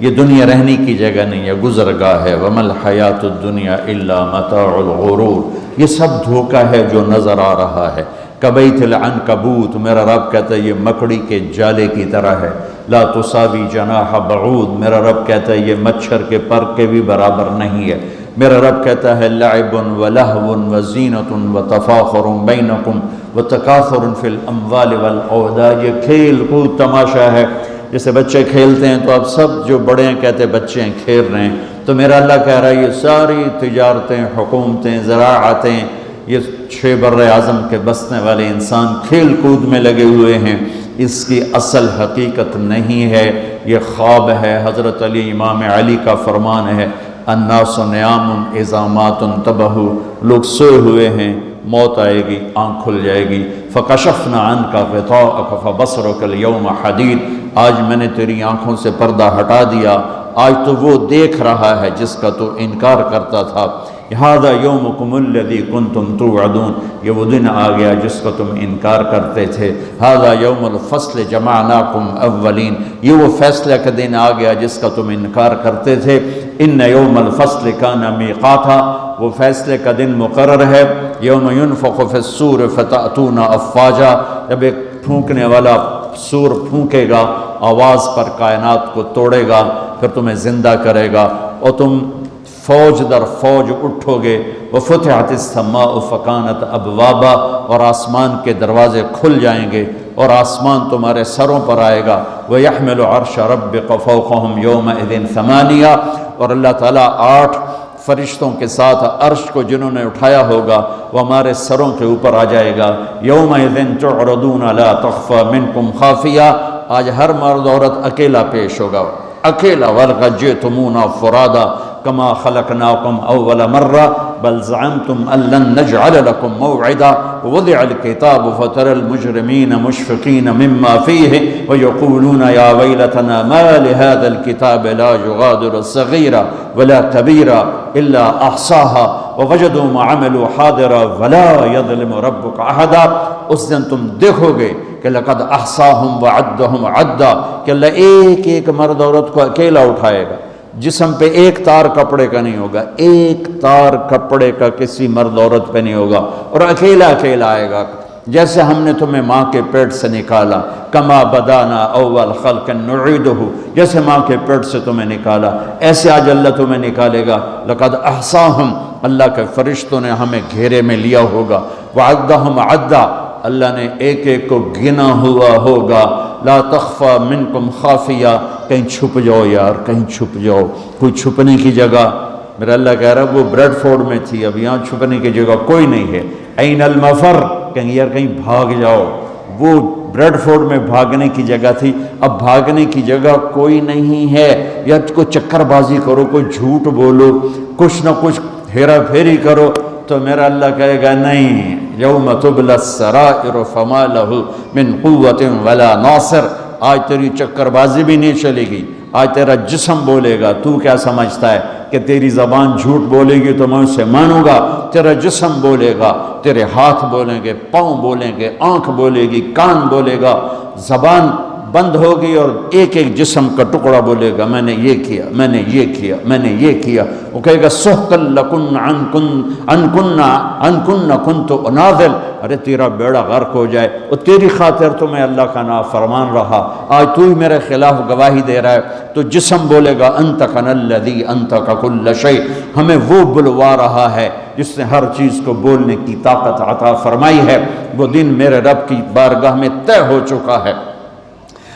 یہ دنیا رہنے کی جگہ نہیں ہے، گزرگاہ ہے۔ وَمَا الْحَيَاةُ الدُّنْيَا إِلَّا مَتَاعُ الْغُرُورِ، یہ سب دھوکہ ہے جو نظر آ رہا ہے۔ کبیت العنکبوت، میرا رب کہتا ہے یہ مکڑی کے جالے کی طرح ہے۔ لا تساوی جناح بعود، میرا رب کہتا ہے یہ مچھر کے پر کے بھی برابر نہیں ہے۔ میرا رب کہتا ہے لعب ولہو وزینۃ وتفاخر بینکم وتکاثر فی الاموال والاولاد، یہ کھیل کود تماشا ہے۔ جیسے بچے کھیلتے ہیں تو اب سب جو بڑے ہیں کہتے ہیں بچے ہیں کھیل رہے ہیں، تو میرا اللہ کہہ رہا ہے یہ ساری تجارتیں، حکومتیں، زراعتیں، یہ 6 بر اعظم کے بسنے والے انسان کھیل کود میں لگے ہوئے ہیں، اس کی اصل حقیقت نہیں ہے، یہ خواب ہے۔ حضرت علی امام علی کا فرمان ہے الناس نیام اذا مات انتبہوا، لوگ سوئے ہوئے ہیں، موت آئے گی، آنکھ کھل جائے گی۔ فکشفنا عنک غطاءک فبصرک اليوم حدید، آج میں نے تیری آنکھوں سے پردہ ہٹا دیا، آج تو وہ دیکھ رہا ہے جس کا تو انکار کرتا تھا۔ ھذا یومکم الذی کنتم توعدون، یہ وہ دن آ گیا جس کا تم انکار کرتے تھے۔ ھذا یوم الفصل جمعناکم اولین، یہ وہ فیصلہ کا دن آ گیا جس کا تم انکار کرتے تھے۔ ان یوم الفصل کان میقاتا، وہ فیصلے کا دن مقرر ہے۔ یوم ینفخ فی الصور فتأتون افواجا، جب ایک پھونکنے والا سور پھونکے گا، آواز پر کائنات کو توڑے گا، پھر تمہیں زندہ کرے گا اور تم فوج در فوج اٹھو گے۔ وفتحت السماء فکانت ابوابا، اور آسمان کے دروازے کھل جائیں گے اور آسمان تمہارے سروں پر آئے گا۔ وَيَحْمِلُ عَرْشَ رَبِّكَ فَوْقَهُمْ يَوْمَئِذٍ ثَمَانِيَةٌ، اور اللہ تعالیٰ 8 فرشتوں کے ساتھ عرش کو جنہوں نے اٹھایا ہوگا وہ ہمارے سروں کے اوپر آ جائے گا۔ يَوْمَئِذٍ تُعْرَضُونَ لَا تَخْفَى مِنْكُمْ خَافِيَةٌ، آج ہر مرد عورت اکیلا پیش ہوگا، اکیلا۔ وَلَقَدْ جِئْتُمُونَا فُرَادَىٰ كما خلقناكم اول مرة بل زعمتم ان لن نجعل لكم موعدا ووضع الكتاب فترى المجرمين مشفقين مما فيه ويقولون يا ويلتنا ما لهذا الكتاب لا يغادر صغيرا ولا كبيرا الا احصاها ووجدوا ما عملوا حاضرا ولا يظلم ربك احدا۔ اس دن تم دیکھو گے کہ لقد احصاهم وعدهم عدا، کہ اللہ ایک ایک مرد عورت کو اکیلا اٹھائے گا، جسم پہ ایک تار کپڑے کا نہیں ہوگا، ایک تار کپڑے کا کسی مرد عورت پہ نہیں ہوگا، اور اکیلا اکیلا آئے گا۔ جیسے ہم نے تمہیں ماں کے پیٹ سے نکالا، کما بدانا اول خلق نعیدہ، جیسے ماں کے پیٹ سے تمہیں نکالا ایسے آج اللہ تمہیں نکالے گا۔ لقد احصاہم، اللہ کے فرشتوں نے ہمیں گھیرے میں لیا ہوگا۔ وعدہم عدا، اللہ نے ایک ایک کو گنا ہوا ہوگا۔ لا تخفى منکم خافیہ، کہیں چھپ جاؤ یار، کہیں چھپ جاؤ، کوئی چھپنے کی جگہ۔ میرا اللہ کہہ رہا ہے وہ بریڈ فورڈ میں تھی، اب یہاں چھپنے کی جگہ کوئی نہیں ہے۔ این المفر، کہیں یار کہیں بھاگ جاؤ، وہ بریڈ فورڈ میں بھاگنے کی جگہ تھی، اب بھاگنے کی جگہ کوئی نہیں ہے۔ یا کوئی چکر بازی کرو، کوئی جھوٹ بولو، کچھ نہ کچھ ہیرا پھیری کرو، تو میرا اللہ کہے گا نہیں، یوم تبلی السرائر فما لہ من قوت ولا ناصر، آج تیری چکر بازی بھی نہیں چلے گی، آج تیرا جسم بولے گا۔ تو کیا سمجھتا ہے کہ تیری زبان جھوٹ بولے گی تو میں اسے مانوں گا؟ تیرا جسم بولے گا، تیرے ہاتھ بولیں گے، پاؤں بولیں گے، آنکھ بولے گی، کان بولے گا، زبان بند ہوگی اور ایک ایک جسم کا ٹکڑا بولے گا میں نے یہ کیا، میں نے یہ کیا، میں نے یہ کیا۔ وہ کہے گا سحقا لکن ان کن کنت اناذل، ارے تیرا بیڑا غرق ہو جائے، اور تیری خاطر تو میں اللہ کا نافرمان رہا، آج تو ہی میرے خلاف گواہی دے رہا ہے۔ تو جسم بولے گا انطقنا الذی انطق کل شیء، ہمیں وہ بلوا رہا ہے جس نے ہر چیز کو بولنے کی طاقت عطا فرمائی ہے۔ وہ دن میرے رب کی بارگاہ میں طے ہو چکا ہے،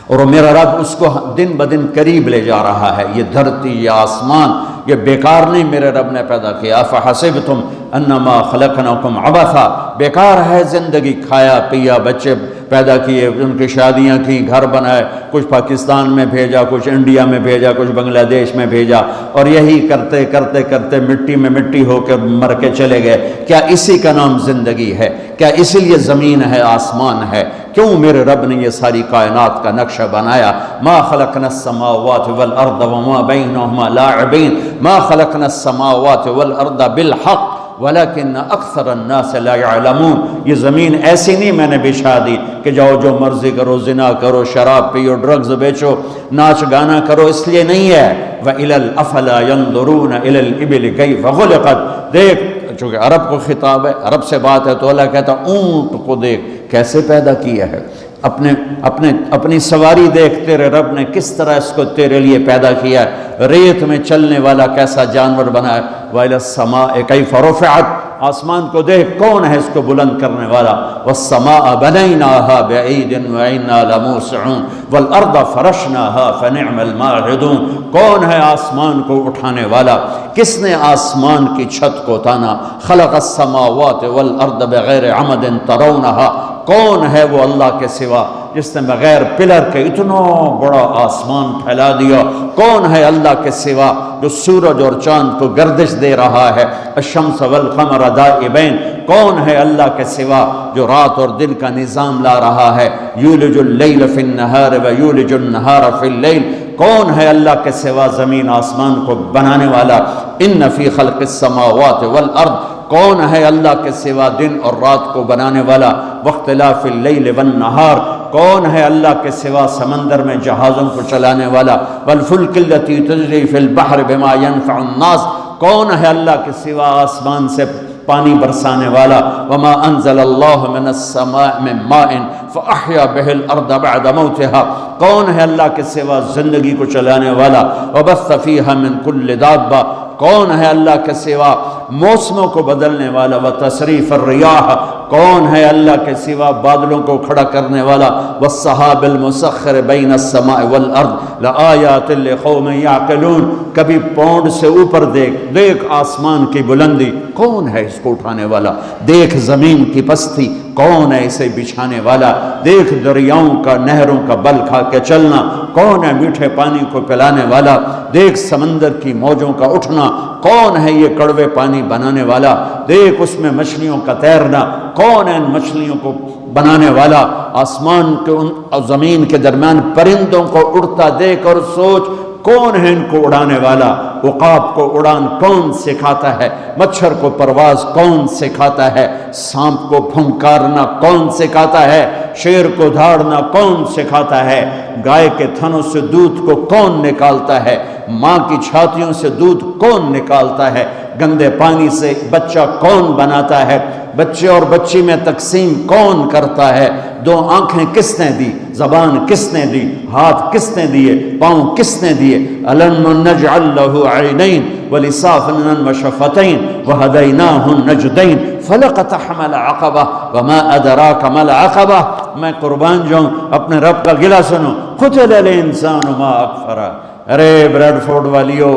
اور میرا رب اس کو دن بدن قریب لے جا رہا ہے۔ یہ دھرتی، یہ آسمان، یہ بیکار نہیں میرے رب نے پیدا کیا۔ فحسبتم انما خلقناکم عبثا، بیکار ہے زندگی، کھایا پیا، بچے پیدا کیے، ان کی شادیاں کی، گھر بنائے، کچھ پاکستان میں بھیجا، کچھ انڈیا میں بھیجا، کچھ بنگلہ دیش میں بھیجا، اور یہی کرتے کرتے کرتے مٹی میں مٹی ہو کے مر کے چلے گئے۔ کیا اسی کا نام زندگی ہے؟ کیا اسی لیے زمین ہے، آسمان ہے؟ کیوں میرے رب نے یہ ساری کائنات کا نقشہ بنایا؟ ما خلقنا السماوات والارض وما بینہما لاعبین، ما خلقنا السماوات والارض بالحق ولیکن اکثر الناس لا یعلمون، یہ زمین ایسی نہیں میں نے بچھا دی کہ جاؤ جو مرضی کرو، زنا کرو، شراب پیو، ڈرگز بیچو، ناچ گانا کرو، اس لیے نہیں ہے۔ وَإِلَى الْأَفْلَا يَنْظُرُونَ إِلَى الْإِبِلِ كَيْفَ خُلِقَتْ، دیکھ، چونکہ عرب کو خطاب ہے، عرب سے بات ہے، تو اللہ کہتا اونٹ کو دیکھ کیسے پیدا کیا ہے، اپنی سواری دیکھ، تیرے رب نے کس طرح اس کو تیرے لیے پیدا کیا ہے، ریت میں چلنے والا کیسا جانور بنا ہے۔ وَإِلَى السَّمَاءِ كَيْفَ رُفِعَتْ، آسمان کو دیکھ کون ہے اس کو بلند کرنے والا۔ وَالسَّمَاءَ بَنَيْنَاهَا بِأَيْدٍ وَإِنَّا لَمُوسِعُونَ وَالْأَرْضَ فَرَشْنَاهَا فَنِعْمَ الْمَاهِدُونَ، کون ہے آسمان کو اٹھانے والا، کس نے آسمان کی چھت کو تانا۔ خَلَقَ السَّمَاوَاتِ وَالْأَرْضَ بِغَيْرِ عَمَدٍ تَرَوْنَهَا، کون ہے وہ اللہ کے سوا جس نے بغیر پلر کے اتنا بڑا آسمان پھیلا دیا؟ کون ہے اللہ کے سوا جو سورج اور چاند کو گردش دے رہا ہے؟ الشمس والقمر دائبین، کون ہے اللہ کے سوا جو رات اور دن کا نظام لا رہا ہے؟ یولج اللیل فی النہار ویولج النہار فی اللیل، کون ہے اللہ کے سوا زمین آسمان کو بنانے والا؟ ان فی خلق السماوات والارض، کون ہے اللہ کے سوا دن اور رات کو بنانے والا؟ واختلاف اللیل والنہار، کون ہے اللہ کے سوا سمندر میں جہازوں کو چلانے والا؟ والفلک التی تجری فی البحر بما ينفع الناس، کون ہے اللہ کے سوا آسمان سے پانی برسانے والا؟ وما انزل اللہ من السماء من ماء فاحیا به الارض بعد موتها، کون ہے اللہ کے سوا زندگی کو چلانے والا؟ وبث فیہا من کل دابہ، کون ہے اللہ کے سوا موسموں کو بدلنے والا؟ وتصریف الریاح، کون ہے اللہ کے سوا بادلوں کو کھڑا کرنے والا؟ والسحاب المسخر بین السماء والارض لآیات لقوم یعقلون، کبھی پونڈ سے اوپر دیکھ آسمان کی بلندی، کون ہے اس کو اٹھانے والا؟ دیکھ زمین کی پستی، کون ہے اسے بچھانے والا؟ دیکھ دریاؤں کا، نہروں کا بل کھا کے چلنا، کون ہے میٹھے پانی کو پلانے والا؟ دیکھ سمندر کی موجوں کا اٹھنا، کون ہے یہ کڑوے پانی بنانے والا؟ دیکھ اس میں مچھلیوں کا تیرنا، کون ہے ان مچھلیوں کو بنانے والا؟ آسمان کے اور زمین کے درمیان پرندوں کو اڑتا دیکھ اور سوچ کون ہے ان کو اڑانے والا؟ عقاب کو اڑان کون سکھاتا ہے؟ مچھر کو پرواز کون سکھاتا ہے؟ سانپ کو پھنکارنا کون سکھاتا ہے؟ شیر کو دھاڑنا کون سکھاتا ہے؟ گائے کے تھنوں سے دودھ کو کون نکالتا ہے؟ ماں کی چھاتیوں سے دودھ کون نکالتا ہے؟ گندے پانی سے بچہ کون بناتا ہے؟ بچے اور بچی میں تقسیم کون کرتا ہے؟ دو آنکھیں کس نے دی؟ زبان کس نے دی؟ ہاتھ کس نے دیے؟ پاؤں کس نے دیے؟ أَلَمْ نَجْعَلْ لَهُ عَيْنَيْنِ وَلِسَانًا وَشَفَتَيْنِ وَهَدَيْنَاهُ النَّجْدَيْنِ فَلَقَتَحْمَ الْعَقَبَةَ وَمَا أَدْرَاكَ مَا الْعَقَبَةُ، میں قربان جاؤں اپنے رب کا گلہ سنو، قُتِلَ الْإِنسَانُ مَا أَكْفَرَهُ، ارے بریڈ فورڈ والیو،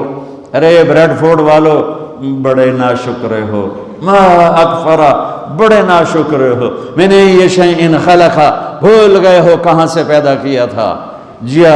ارے بریڈ فورڈ والو، بڑے ناشکر ہو، ما اکفرا، بڑے ناشکر ہو، میں نے یہ شیئن خلقا، بھول گئے ہو کہاں سے پیدا کیا تھا؟ جیا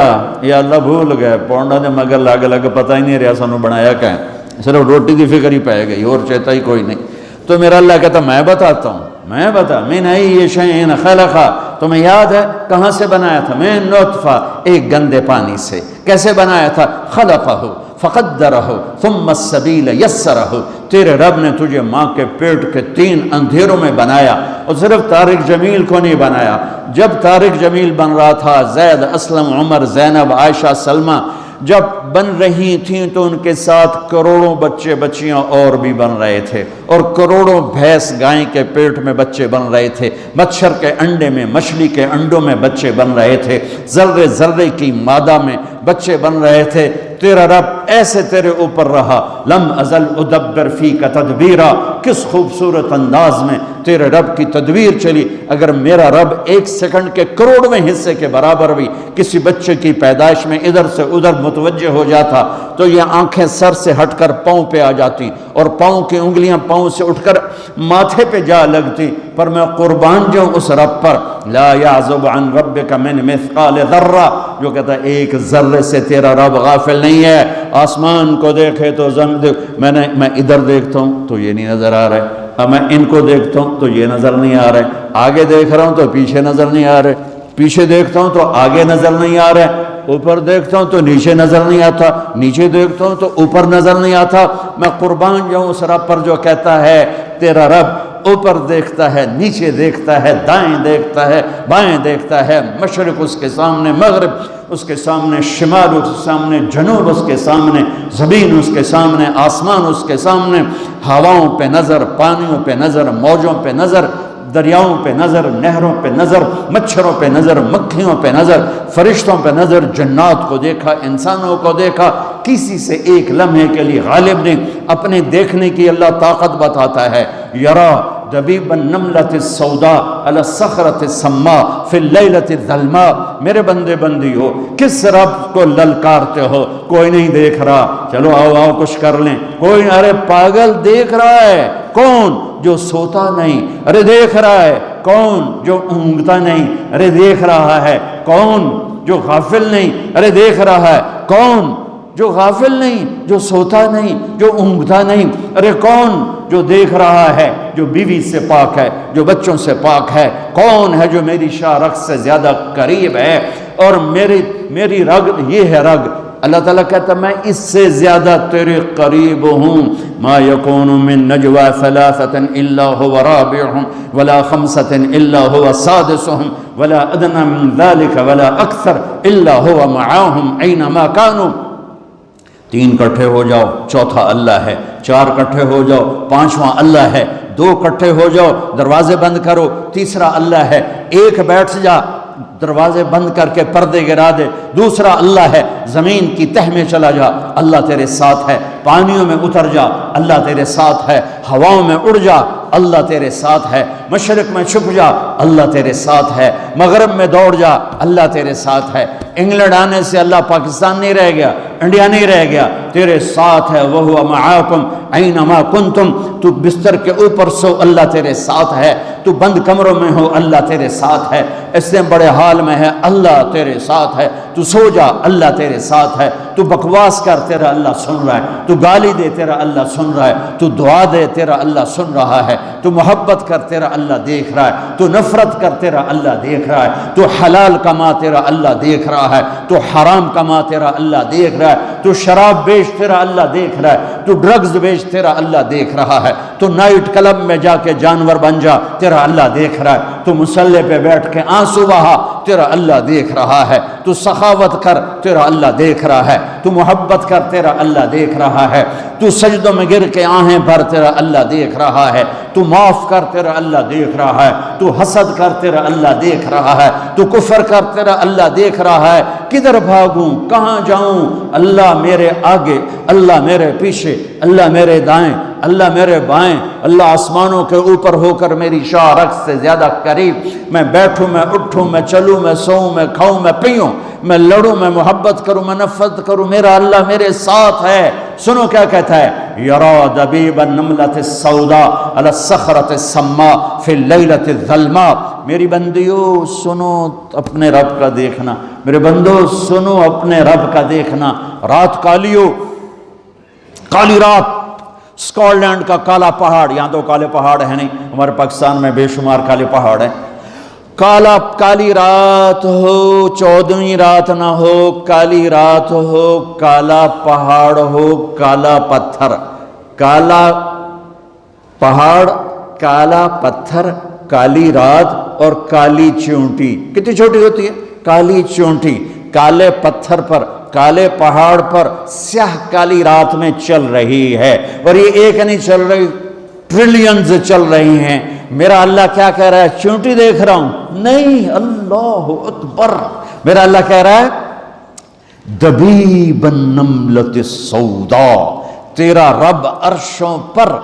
یا اللہ بھول گئے، پونڈا نے مگر لگ لگ پتہ ہی نہیں رہا سانو بنایا کہیں، صرف روٹی دی فکر ہی پائے گئی اور چیتا ہی کوئی نہیں۔ تو میرا اللہ کہتا میں بتاتا ہوں، میں بتا، میں نے یہ شیئن خلقا، تمہیں یاد ہے کہاں سے بنایا تھا؟ میں نطفہ، ایک گندے پانی سے۔ کیسے بنایا تھا؟ خلقہ فقدرہ ثم السبیل یسرہ، تیرے رب نے تجھے ماں کے پیٹ کے 3 اندھیروں میں بنایا، اور صرف طارق جمیل کو نہیں بنایا۔ جب طارق جمیل بن رہا تھا، زید، اسلم، عمر، زینب، عائشہ، سلمہ جب بن رہی تھیں تو ان کے ساتھ کروڑوں بچے بچیاں اور بھی بن رہے تھے، اور کروڑوں بھینس گائیں کے پیٹ میں بچے بن رہے تھے، مچھر کے انڈے میں، مچھلی کے انڈوں میں بچے بن رہے تھے، ذرے ذرے کی مادہ میں بچے بن رہے تھے۔ تیرا رب ایسے تیرے اوپر رہا، لم ازل ادبر فی کا تدبیرہ، کس خوبصورت انداز میں تیرے رب کی تدبیر چلی۔ اگر میرا رب 1 سیکنڈ کے کروڑویں حصے کے برابر بھی کسی بچے کی پیدائش میں ادھر سے ادھر متوجہ ہو جاتا تو یہ آنکھیں سر سے ہٹ کر پاؤں پہ آ جاتی، اور پاؤں کی انگلیاں پاؤں سے اٹھ کر ماتھے پہ جا لگتی۔ پر میں قربان جاؤں اس رب پر، لا یعزب عن ربک من مثقال ذرہ، جو کہتا ہے 1 ذرے سے تیرا رب غافل نہیں ہے۔ آسمان کو دیکھے تو میں ادھر دیکھتا ہوں تو یہ نہیں نظر آ رہا ہے، اب میں ان کو دیکھتا ہوں تو یہ نظر نہیں آ رہا ہے، آگے دیکھ رہا ہوں تو پیچھے نظر نہیں آ رہے، پیچھے دیکھتا ہوں تو آگے نظر نہیں آ رہا ہے، اوپر دیکھتا ہوں تو نیچے نظر نہیں آتا، نیچے دیکھتا ہوں تو اوپر نظر نہیں آتا۔ میں قربان جاؤں اس رب پر جو کہتا ہے تیرا رب اوپر دیکھتا ہے، نیچے دیکھتا ہے، دائیں دیکھتا ہے، بائیں دیکھتا ہے، مشرق اس کے سامنے، مغرب اس کے سامنے، شمال اس کے سامنے، جنوب اس کے سامنے، زمین اس کے سامنے، آسمان اس کے سامنے، ہواؤں پہ نظر، پانیوں پہ نظر، موجوں پہ نظر، دریاؤں پہ نظر، نہروں پہ نظر، مچھروں پہ نظر، مکھیوں پہ نظر، فرشتوں پہ نظر، جنات کو دیکھا، انسانوں کو دیکھا، کسی سے ایک لمحے کے لیے غالب نہیں۔ اپنے دیکھنے کی اللہ طاقت بتاتا ہے، یرا دبیب النملۃ السوداء علی الصخرۃ السماء فی اللیلۃ الظلماء۔ میرے بندے بندی ہو، کس رب کو للکارتے ہو؟ کوئی نہیں دیکھ رہا، چلو آؤ آؤ کچھ کر لیں، کوئی، ارے پاگل دیکھ رہا ہے، کون؟ جو سوتا نہیں، ارے دیکھ رہا ہے، کون؟ جو اونگتا نہیں، ارے دیکھ رہا ہے، کون؟ جو غافل نہیں، ارے دیکھ رہا ہے، کون؟ جو غافل نہیں، جو سوتا نہیں، جو اونگتا نہیں، ارے کون؟ جو دیکھ رہا ہے، جو بیوی سے پاک ہے، جو بچوں سے پاک ہے، کون ہے جو میری شاہ رگ سے زیادہ قریب ہے؟ اور میری رگ یہ ہے رگ، اللہ تعالیٰ کہتا ہے میں اس سے زیادہ تیرے قریب ہوں۔ ما یکون من نجوى ثلاثة الا هو رابعهم ولا خمسة الا هو سادسهم ولا ادنى من ذلك ولا اکثر الا هو معاهم اينما كانوا۔ تین کٹھے ہو جاؤ، چوتھا اللہ ہے، چار کٹھے ہو جاؤ، پانچواں اللہ ہے، دو کٹھے ہو جاؤ، دروازے بند کرو، تیسرا اللہ ہے، ایک بیٹھ جا، دروازے بند کر کے پردے گرا دے، دوسرا اللہ ہے، زمین کی تہ میں چلا جا، اللہ تیرے ساتھ ہے، پانیوں میں اتر جا، اللہ تیرے ساتھ ہے، ہواؤں میں اڑ جا، اللہ تیرے ساتھ ہے، مشرق میں چھپ جا، اللہ تیرے ساتھ ہے، مغرب میں دوڑ جا، اللہ تیرے ساتھ ہے۔ انگلینڈ آنے سے اللہ پاکستان نہیں رہ گیا، انڈیا نہیں رہ گیا، تیرے ساتھ ہے، وَهُوَ مَعَاكُمْ أَيْنَمَا كُنْتُمْ۔ تو بستر کے اوپر سو، اللہ تیرے ساتھ ہے، تو بند کمروں میں ہو، اللہ تیرے ساتھ ہے، اس سے بڑے حال میں ہے، اللہ تیرے ساتھ ہے، تو سو جا، اللہ تیرے ساتھ ہے، تو بکواس کر، تیرا اللہ سن رہا ہے، تو گالی دے، تیرا اللہ سن رہا ہے، تو دعا دے، تیرا اللہ سن رہا ہے، تو محبت کر، تیرا اللہ دیکھ رہا ہے، تو نفرت کر، تیرا اللہ دیکھ رہا ہے، تو حلال کما، تیرا اللہ دیکھ رہا ہے، تو حرام کما، تیرا اللہ دیکھ رہا ہے، تو شراب بیچ، تیرا اللہ دیکھ رہا ہے، تو ڈرگز بیچ، تیرا اللہ دیکھ رہا ہے، تو نائٹ کلب میں جا کے جانور بن جا، تیرا اللہ دیکھ رہا ہے، تو مصلی پہ بیٹھ کے آنسو بہا، تیرا اللہ دیکھ رہا ہے، تو سخاوت کر، تیرا اللہ دیکھ رہا ہے، تو محبت کر، تیرا اللہ دیکھ رہا ہے، تو سجدوں میں گر کے آہیں بھر، تیرا اللہ دیکھ رہا ہے، تو معاف کر، تیرا اللہ دیکھ رہا ہے، تو حسد کر، تیرا اللہ دیکھ رہا ہے، تو کفر کر، تیرا اللہ دیکھ رہا ہے۔ کدھر بھاگوں، کہاں جاؤں؟ اللہ میرے آگے، اللہ میرے پیچھے، اللہ میرے دائیں، اللہ میرے بائیں، اللہ آسمانوں کے اوپر ہو کر میری شاہ رگ سے زیادہ قریب۔ میں بیٹھوں، میں اٹھوں، میں چلوں، میں سوؤں، میں کھاؤں، میں پیوں، میں لڑوں، میں محبت کروں، میں نفرت کروں، میرا اللہ میرے ساتھ ہے۔ سنو کیا کہتا ہے، یرا دبیب النملۃ السوداء علی الصخرۃ السماء فی اللیلۃ الظلماء۔ میری بندیو سنو اپنے رب کا دیکھنا، میرے بندو سنو اپنے رب کا دیکھنا۔ رات کالیو، کالی رات، سکاٹ لینڈ کا کالا پہاڑ، یہاں تو کالے پہاڑ ہیں نہیں، ہمارے پاکستان میں بے شمار کالے پہاڑ ہیں۔ کالی رات ہو، 14ویں رات نہ ہو، کالی رات ہو، کالا پہاڑ ہو، کالا پتھر، کالا پہاڑ، کالا پتھر، کالی رات اور کالی چونٹی۔ کتنی چھوٹی ہوتی ہے؟ کالی چونٹی، کالے پتھر پر، کالے پہاڑ پر سیاہ کالی رات میں چل رہی ہے، اور یہ ایک نہیں چل رہی، ٹریلینز چل رہی ہیں۔ میرا اللہ کیا کہہ رہا ہے؟ چونٹی دیکھ رہا ہوں؟ نہیں، اللہ اکبر۔ میرا اللہ کہہ رہا ہے دبیب النملۃ السوداء، تیرا رب عرشوں پر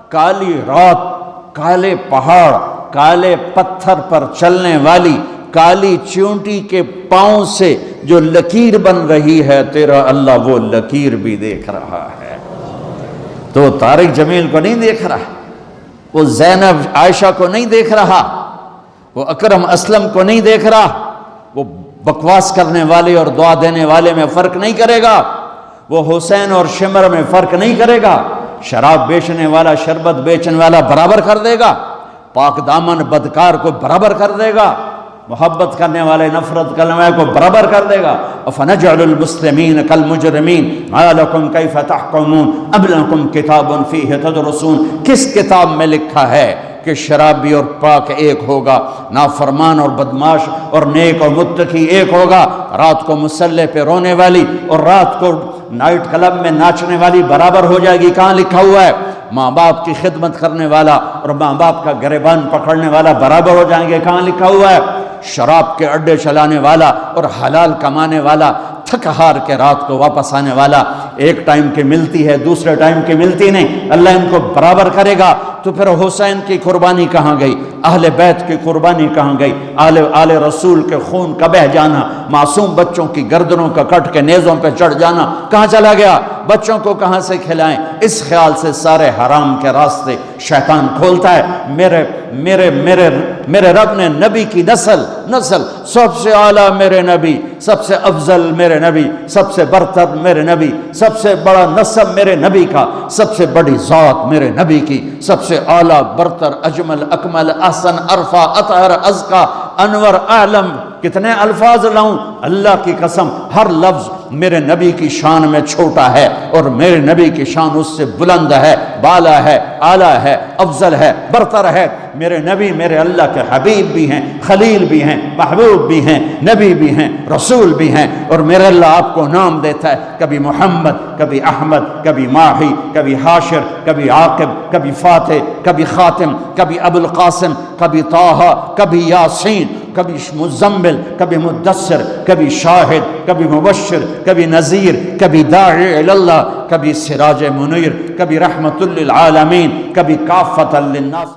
کالی رات، کالے پہاڑ، کالے پتھر پر چلنے والی کالی چونٹی کے پاؤں سے جو لکیر بن رہی ہے، تیرا اللہ وہ لکیر بھی دیکھ رہا ہے۔ تو طارق جمیل کو نہیں دیکھ رہا، وہ زینب عائشہ کو نہیں دیکھ رہا، وہ اکرم اسلم کو نہیں دیکھ رہا، وہ بکواس کرنے والے اور دعا دینے والے میں فرق نہیں کرے گا، وہ حسین اور شمر میں فرق نہیں کرے گا، شراب بیچنے والا شربت بیچنے والا برابر کر دے گا، پاک دامن بدکار کو برابر کر دے گا، محبت کرنے والے نفرت کرنے والے کو برابر کر دے گا۔ افنجعل المسلمین کالمجرمین ما لکم کیف تحکمون ام لکم کتاب فیہ تدرسون۔ کس کتاب میں لکھا ہے کہ شرابی اور پاک ایک ہوگا، نافرمان اور بدماش اور نیک اور متقی ایک ہوگا، رات کو مسلح پہ رونے والی اور رات کو نائٹ کلب میں ناچنے والی برابر ہو جائے گی؟ کہاں لکھا ہوا ہے؟ ماں باپ کی خدمت کرنے والا اور ماں باپ کا گریبان پکڑنے والا برابر ہو جائیں گے؟ کہاں لکھا ہوا ہے؟ شراب کے اڈے چلانے والا اور حلال کمانے والا، تھک ہار کے رات کو واپس آنے والا، ایک ٹائم کی ملتی ہے دوسرے ٹائم کی ملتی نہیں، اللہ ان کو برابر کرے گا۔ تو پھر حسین کی قربانی کہاں گئی؟ اہل بیت کی قربانی کہاں گئی؟ آل رسول کے خون کا بہہ جانا، معصوم بچوں کی گردنوں کا کٹ کے نیزوں پہ چڑھ جانا کہاں چلا گیا؟ بچوں کو کہاں سے کھلائیں؟ اس خیال سے سارے حرام کے راستے شیطان کھولتا ہے۔ میرے رب نے نبی کی نسل سب سے اعلیٰ میرے نبی، سب سے افضل میرے نبی، سب سے برتر میرے نبی، سب سے بڑا نسب میرے نبی کا، سب سے بڑی ذات میرے نبی کی، سب سے اعلیٰ برتر اجمل اکمل احسن ارفع اطہر ازکا انور اعلم، کتنے الفاظ لاؤں؟ اللہ کی قسم ہر لفظ میرے نبی کی شان میں چھوٹا ہے اور میرے نبی کی شان اس سے بلند ہے، بالا ہے، اعلیٰ ہے، افضل ہے، برتر ہے۔ میرے نبی میرے اللہ کے حبیب بھی ہیں، خلیل بھی ہیں، محبوب بھی ہیں، نبی بھی ہیں، رسول بھی ہیں، اور میرے اللہ آپ کو نام دیتا ہے، کبھی محمد، کبھی احمد، کبھی ماہی، کبھی حاشر، کبھی عاقب، کبھی فاتح، کبھی خاتم، کبھی ابو القاسم، کبھی طٰہٰ، کبھی یاسین، کبھی مزمل، کبھی مدثر، کبھی شاہد، کبھی مبشر، کبھی نذیر، کبھی داعی الی اللہ، کبھی سراج منیر، کبھی رحمت للعالمین، کبھی کافۃ للناس۔